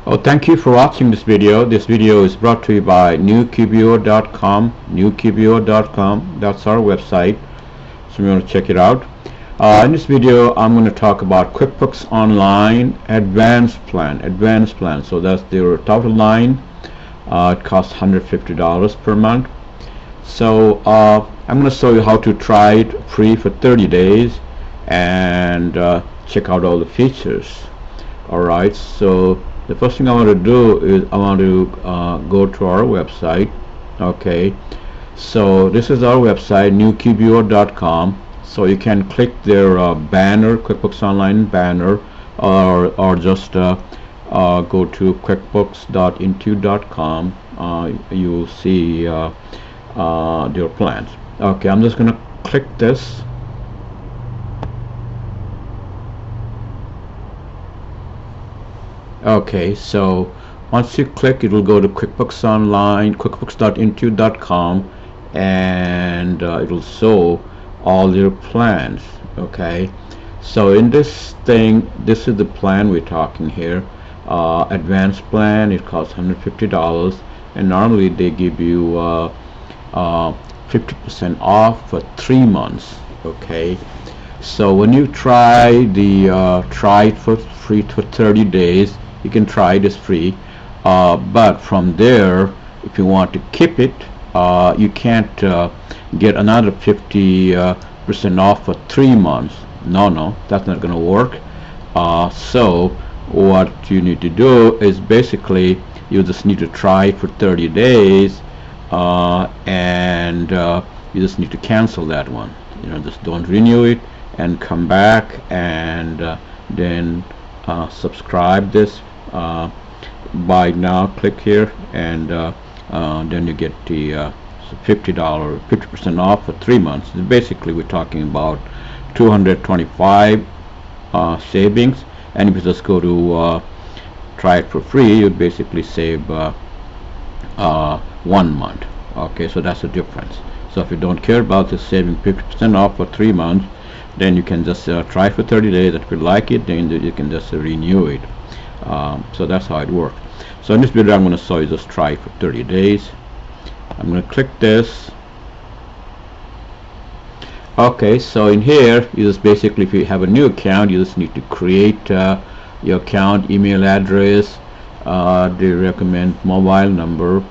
Oh, thank you for watching this video. This video is brought to you by newqbo.com. newqbo.com. That's our website. So you want to check it out. In this video, I'm going to talk about QuickBooks Online Advanced Plan. Advanced Plan. So that's their total line. It costs $150 per month. So I'm going to show you how to try it free for 30 days and check out all the features. Alright, so the first thing I want to do is I want to go to our website. Okay, so this is our website, newqbo.com. So you can click their banner, QuickBooks Online banner, or just go to quickbooks.intuit.com. You'll see their plans. Okay, I'm just going to click this. Okay, so once you click, it will go to QuickBooks Online, quickbooks.intuit.com, and it will show all your plans. Okay, so in this thing, this is the plan we're talking here. Advanced plan, it costs $150, and normally they give you 50% off for 3 months. Okay, so when you try it for free for 30 days, you can try this free, but from there, if you want to keep it, you can't get another 50% off for 3 months. No, that's not going to work. So what you need to do is basically you just need to try for 30 days, and you just need to cancel that one. Just don't renew it and come back and then subscribe this. Buy now, click here, and then you get the $50 off for 3 months. Basically, we're talking about 225 savings, and if you just go to try it for free, you basically save 1 month. Okay, so that's the difference. So if you don't care about this saving 50% off for 3 months, then you can just try for 30 days. If you like it, then you can just renew it. So that's how it works. So in this video, I'm going to show you just try for 30 days. I'm going to click this. Okay, so in here, you just basically, if you have a new account, you just need to create your account, email address. They recommend mobile number.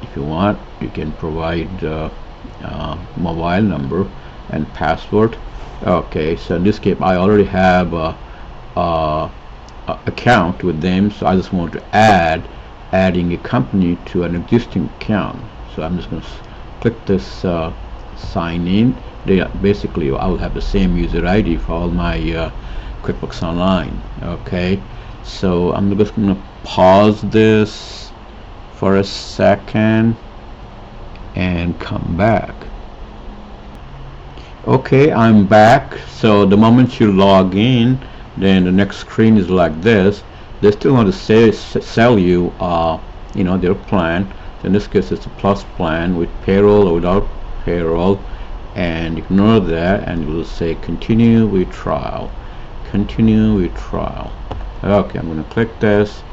If you want, you can provide mobile number and password. Okay, so in this case, I already have account with them, so I just want to adding a company to an existing account. So I'm just going to click this sign in. Basically I will have the same user ID for all my QuickBooks Online. Okay, so I'm just going to pause this for a second and come back. Okay, I'm back. So the moment you log in, then the next screen is like this. They still want to sell you their plan. So in this case, it's a plus plan with payroll or without payroll, and ignore that, and it will say continue with trial. Continue with trial. Okay, I'm going to click this.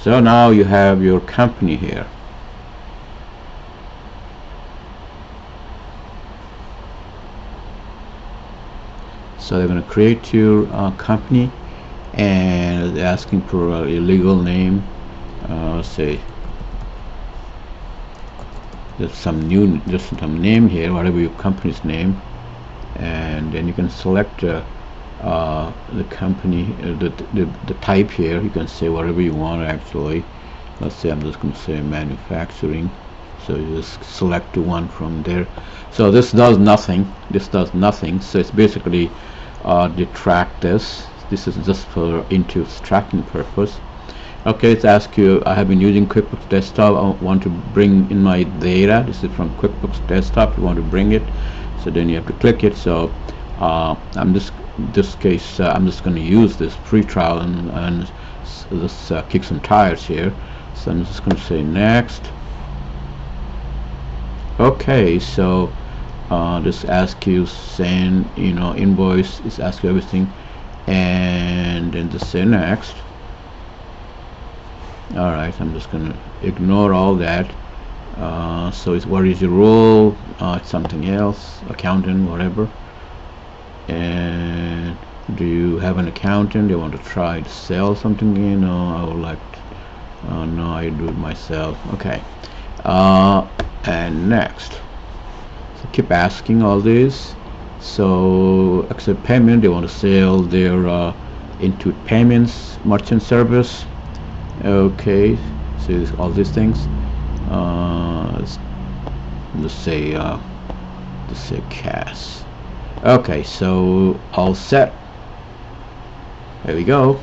So now you have your company here. So they're going to create your company, and they're asking for a legal name. Let's say there's some name here, whatever your company's name, and then you can select the company, the type here. You can say whatever you want actually. Let's say I'm just going to say manufacturing. So you just select the one from there. So this does nothing. This does nothing. So it's basically they track this. This is just for Intuit's tracking purpose. Okay, it's ask you, I have been using QuickBooks Desktop. I want to bring in my data. This is from QuickBooks Desktop. You want to bring it, so then you have to click it. So I'm just this case I'm just going to use this free trial and just kick some tires here. So I'm just going to say next. Okay, so this asks you send invoice. It's ask you everything, and then just say next. Alright, I'm just gonna ignore all that. So it's what is your role? It's something else, accountant, whatever. And do you have an accountant? You want to try to sell something in? I would like to, no, I do it myself. Okay. And next, so keep asking all this. So accept payment. They want to sell their Intuit payments, merchant service. Okay, so all these things. Let's say CAS. Okay, so all set. There we go.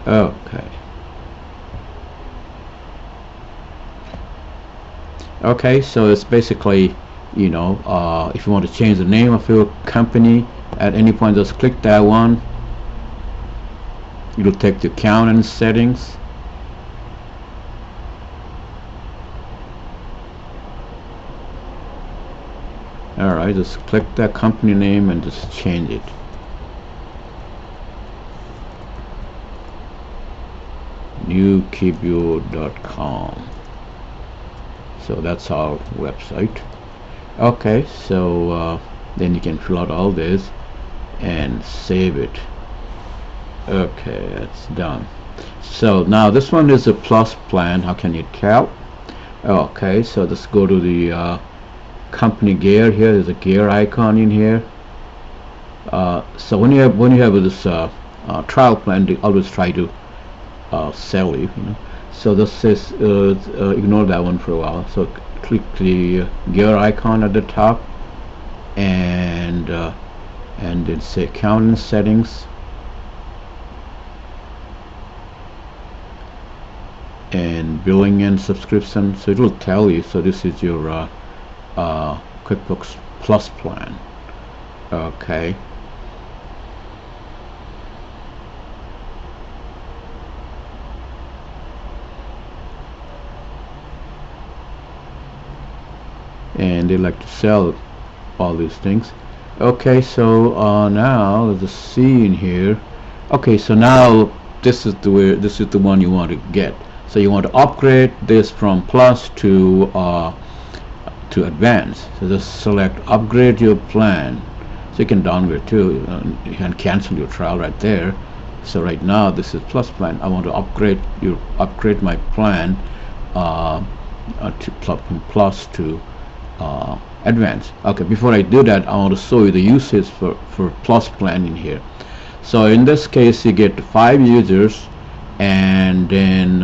Okay. Okay, so it's basically, you know, if you want to change the name of your company at any point, just click that one. It'll take the account and settings. Alright, just click that company name and just change it. QBO.com. So that's our website. Okay, so then you can fill out all this and save it. Okay, it's done. So now this one is a plus plan. How can you tell? Okay, so let's go to the company gear. Here there's a gear icon in here. So when you have this trial plan, they always try to sell you, you know. So this says ignore that one for a while. So click the gear icon at the top, and then say account settings, and billing and subscription. So it will tell you. So this is your QuickBooks Plus plan. Okay. And they like to sell all these things. Okay, so now let's just see in here. Okay, so now this is the one you want to get. So you want to upgrade this from Plus to Advanced. So just select upgrade your plan. So you can downgrade too. You can cancel your trial right there. So right now this is Plus plan. I want to upgrade my plan from Plus to Advanced. Okay, before I do that, I want to show you the usage for Plus plan in here. So in this case, you get 5 users, and then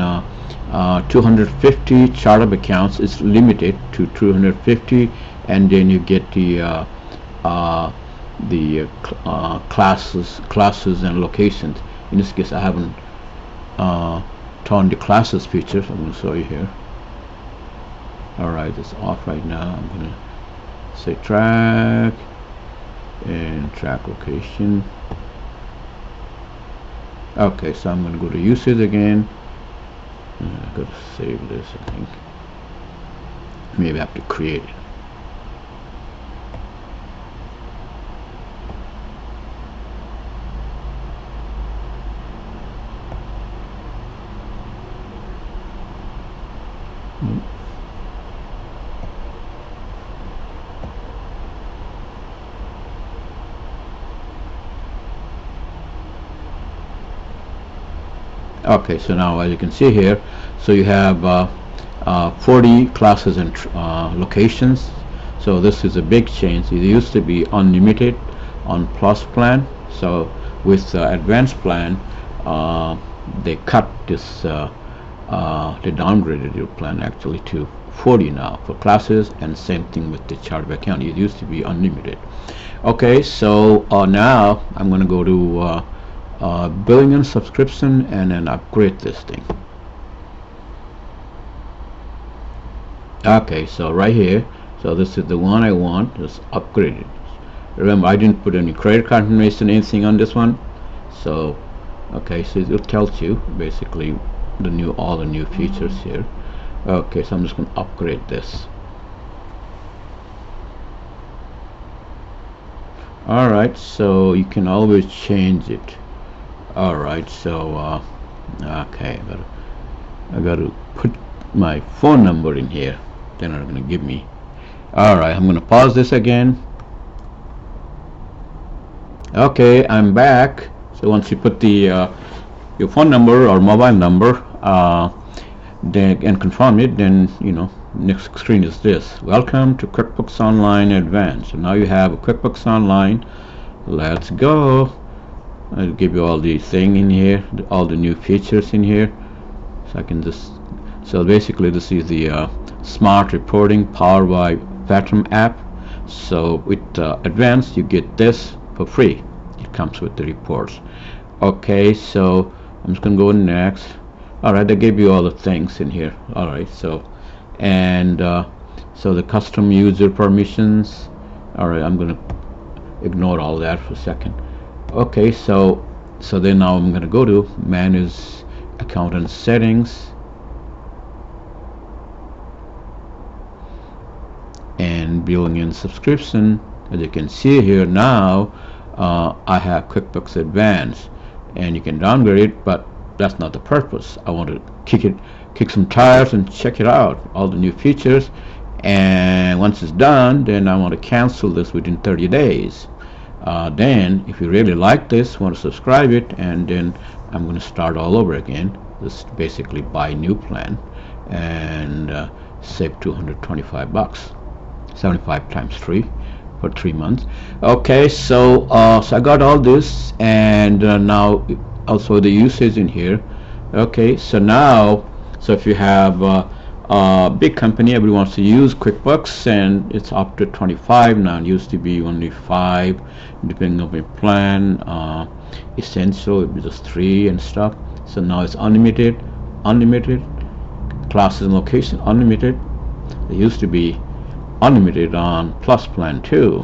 250 chart of accounts is limited to 250, and then you get the classes and locations. In this case, I haven't turned the classes feature, so I'm going to show you here. Alright, it's off right now. I'm going to say track and track location. Okay, so I'm going to go to usage again. I've got to save this, I think. Maybe I have to create it. Okay, so now as you can see here, so you have 40 classes and locations. So this is a big change. It used to be unlimited on Plus plan. So with Advanced plan, they cut this, they downgraded your plan actually to 40 now for classes, and same thing with the chart of account. It used to be unlimited. Okay, so now I'm going to go to billing and subscription, and then upgrade this thing. Okay, so right here, so this is the one I want, just upgrade it. Remember, I didn't put any credit card information, anything on this one. So okay, so it tells you basically all the new features here. Okay, so I'm just going to upgrade this. Alright, so you can always change it. All right, so okay, I got to put my phone number in here. Then they're going to give me. All right, I'm going to pause this again. Okay, I'm back. So once you put the your phone number or mobile number, then and confirm it, then next screen is this. Welcome to QuickBooks Online Advanced. So now you have a QuickBooks Online. Let's go. I'll give you all the thing in here, all the new features in here. So I can just. So basically, this is the smart reporting powered by Pattern app. So with Advanced, you get this for free. It comes with the reports. Okay, so I'm just gonna go next. Alright, they gave you all the things in here. Alright, so and so the custom user permissions. Alright, I'm gonna ignore all that for a second. Okay, so then now I'm gonna go to manage account and settings, and billing and subscription. As you can see here now, I have QuickBooks Advanced, and you can downgrade it, but that's not the purpose. I want to kick some tires and check it out, all the new features, and once it's done, then I want to cancel this within 30 days. Then if you really like this, want to subscribe it, and then I'm going to start all over again. This is basically buy new plan and save $225, 75 times 3 for 3 months. Okay, so so I got all this, and now also the usage in here. Okay, so now, so if you have a big company, everyone wants to use QuickBooks, and it's up to 25 now. It used to be only 5, depending on your plan. Essential, it would be just 3 and stuff. So now it's unlimited, classes and location unlimited. It used to be unlimited on Plus plan too.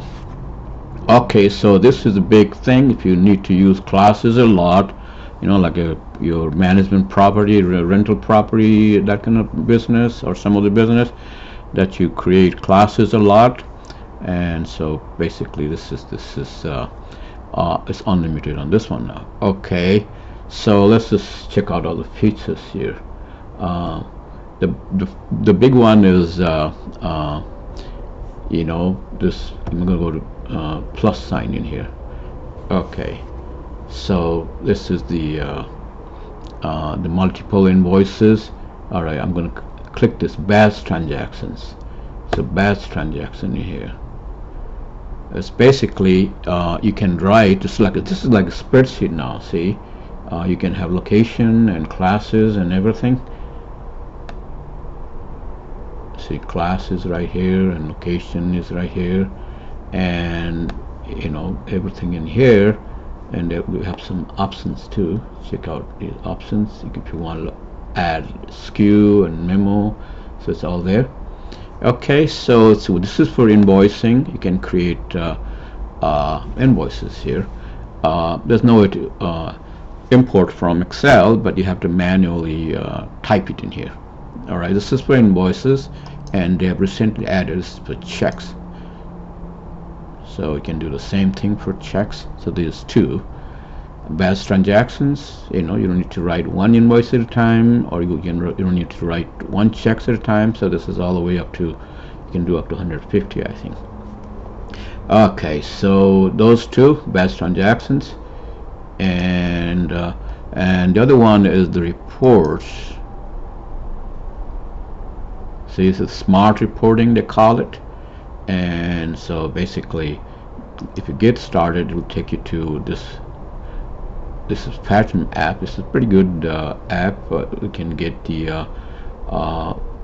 Okay, so this is a big thing. If you need to use classes a lot, like your management property, rental property, that kind of business, or some other business that you create classes a lot, and so basically this is it's unlimited on this one now. Okay, so let's just check out all the features here. The big one is this. I'm gonna go to plus sign in here. Okay, so this is the multiple invoices. All right, I'm gonna click this batch transactions. So batch transaction in here. It's basically you can write this is like a spreadsheet now. See, you can have location and classes and everything. See, class is right here and location is right here, and everything in here, and we have some options too. Check out these options if you want to add SKU and memo, so it's all there. Okay, so this is for invoicing. You can create invoices here. There's no way to import from Excel, but you have to manually type it in here. Alright, this is for invoices, and they have recently added this for checks. So you can do the same thing for checks. So there's 2 batch transactions. You don't need to write 1 invoice at a time, or you don't need to write 1 checks at a time. So this is all the way up to, you can do up to 150, I think. Okay, so those 2 batch transactions, and the other one is the reports. So this is smart reporting, they call it. And so basically, if you get started, it will take you to this. This is Pattern app. This is a pretty good app. We can get the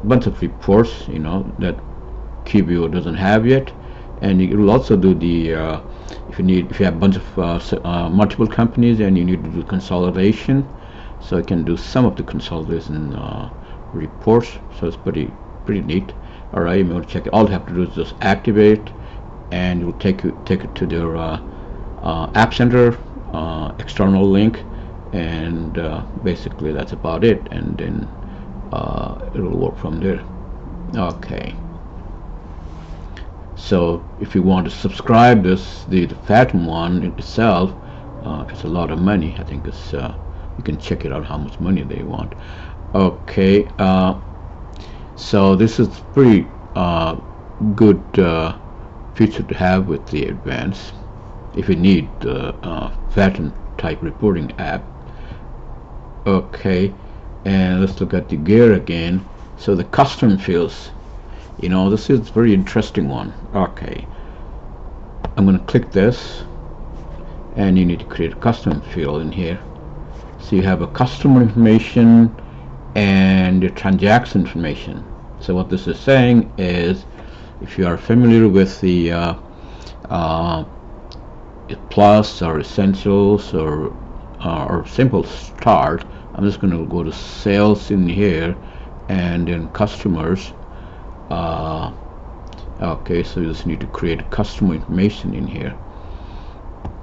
bunch of reports, that QBO doesn't have yet, and it will also do the if you have a bunch of multiple companies and you need to do consolidation, so it can do some of the consolidation reports. So it's pretty neat. All right, you may want to check it. All you have to do is just activate, and it will take it to their App Center external link, and basically that's about it. And then it will work from there. Okay. So if you want to subscribe this, the Fathom one itself, it's a lot of money. I think it's you can check it out how much money they want. Okay, so this is pretty good feature to have with the Advanced if you need the pattern type reporting app. Okay, and let's look at the gear again. So the custom fields, you know, this is a very interesting one. Okay, I'm going to click this, and you need to create a custom field in here. So you have a customer information and the transaction information. So what this is saying is, if you are familiar with the Plus or Essentials or Simple Start, I'm just going to go to Sales in here, and then Customers. Okay, so you just need to create customer information in here.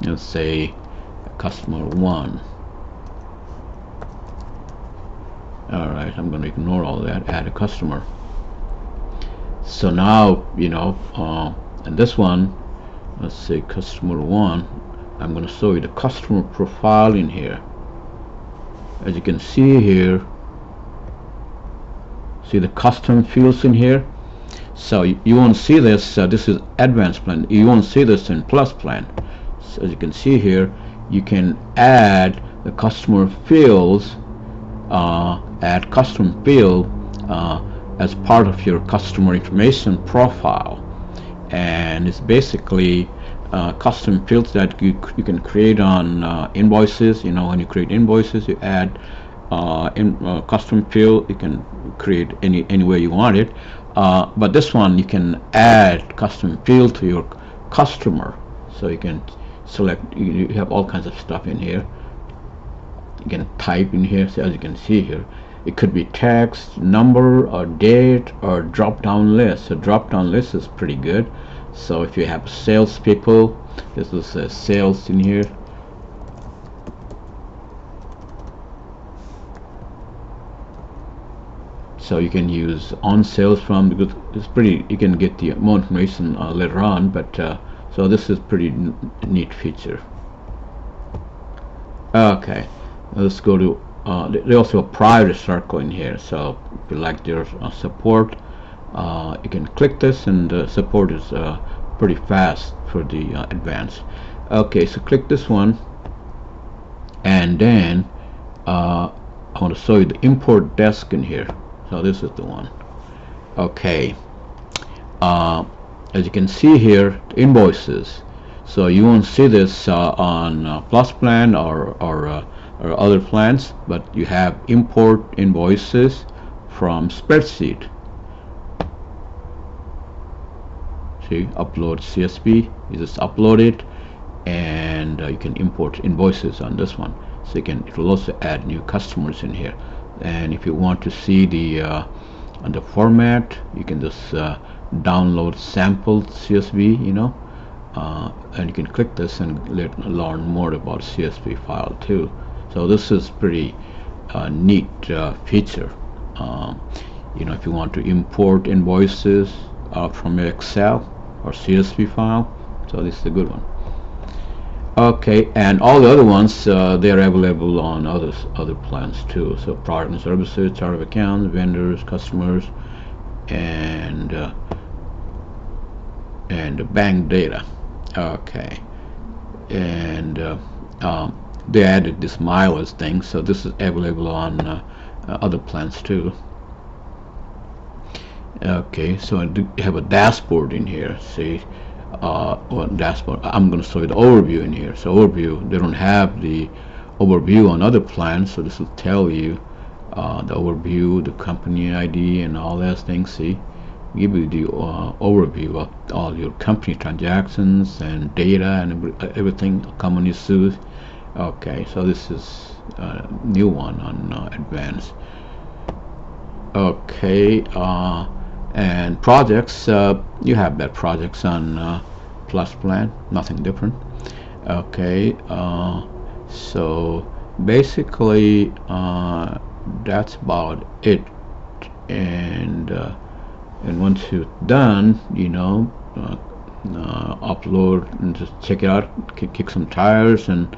Let's say customer 1. Alright, I'm going to ignore all that, add a customer. So now, you know, and this one, let's say customer 1, I'm going to show you the customer profile in here. As you can see here, see the custom fields in here. So you won't see this, this is Advanced plan, you won't see this in Plus plan. So as you can see here, you can add the customer fields, add custom field as part of your customer information profile, and it's basically custom fields that you can create on invoices. You know, when you create invoices, you add custom field. You can create any way you want it, but this one you can add custom field to your customer, so you can select. You have all kinds of stuff in here. You can type in here. So as you can see here, it could be text, number, or date, or drop-down list. So drop-down list is pretty good. So if you have salespeople, this is sales in here. So you can use on sales from, because it's pretty. You can get the more information later on, but so this is pretty neat feature. Okay, let's go to. There's also a priority circle in here. So if you like their support, you can click this, and support is pretty fast for the Advanced. Okay, so click this one, and then I want to show you the import desk in here. So this is the one. Okay, as you can see here, invoices. So you won't see this on Plus plan or other plans, but you have import invoices from spreadsheet. See, upload CSV. You just upload it, and you can import invoices on this one. So you can. It will also add new customers in here. And if you want to see the format, you can just download sample CSV, you know, and you can click this and learn more about CSV file too. So this is pretty neat feature. You know, if you want to import invoices from Excel or CSV file, so this is a good one. Okay, and all the other ones, they are available on other plans too. So product and services, chart of accounts, vendors, customers, and bank data. Okay, and they added this mileage thing, so this is available on other plans too. Okay, so I do have a dashboard in here. See. Dashboard. I'm going to show you the overview in here. So overview, they don't have the overview on other plans, so this will tell you the overview, the company ID, and all those things. See, give you the overview of all your company transactions and data and everything, common issues. Okay, so this is a new one on Advanced. Okay, and projects, you have that projects on Plus plan, nothing different. Okay, so basically that's about it. And once you're done, you know, upload and just check it out, kick some tires, and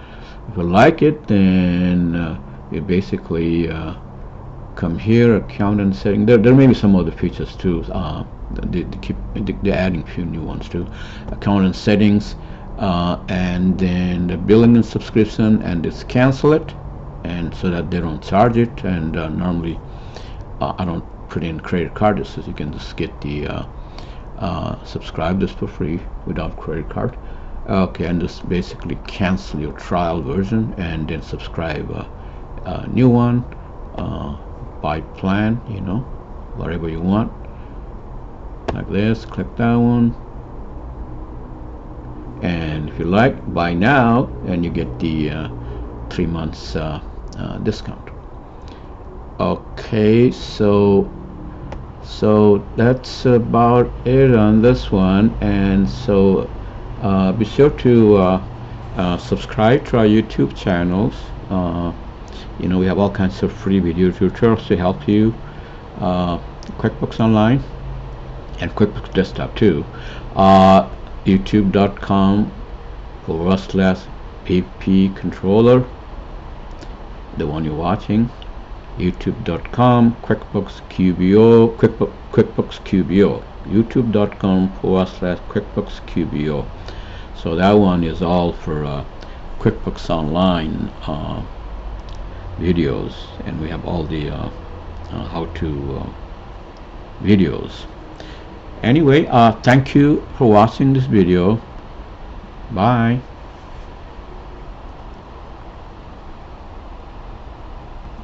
If you like it, then you basically come here, account and setting. There may be some other features too. They're adding a few new ones too. Account and settings, and then the billing and subscription, and just cancel it, and so that they don't charge it. And normally I don't put in credit card, so you can just get the subscribe this for free without credit card. Okay, and just basically cancel your trial version and then subscribe a new one by plan, you know, whatever you want, like this. Click that one, and if you like, buy now, and you get the 3 months discount. Okay, so that's about it on this one. And so be sure to subscribe to our YouTube channels. You know, we have all kinds of free video tutorials to help you. QuickBooks Online and QuickBooks Desktop too. YouTube.com/PP Controller, the one you're watching. YouTube.com QuickBooks QBO, QuickBooks QBO. YouTube.com/QuickBooks QBO. So that one is all for QuickBooks Online videos, and we have all the how-to videos. Anyway, thank you for watching this video. Bye.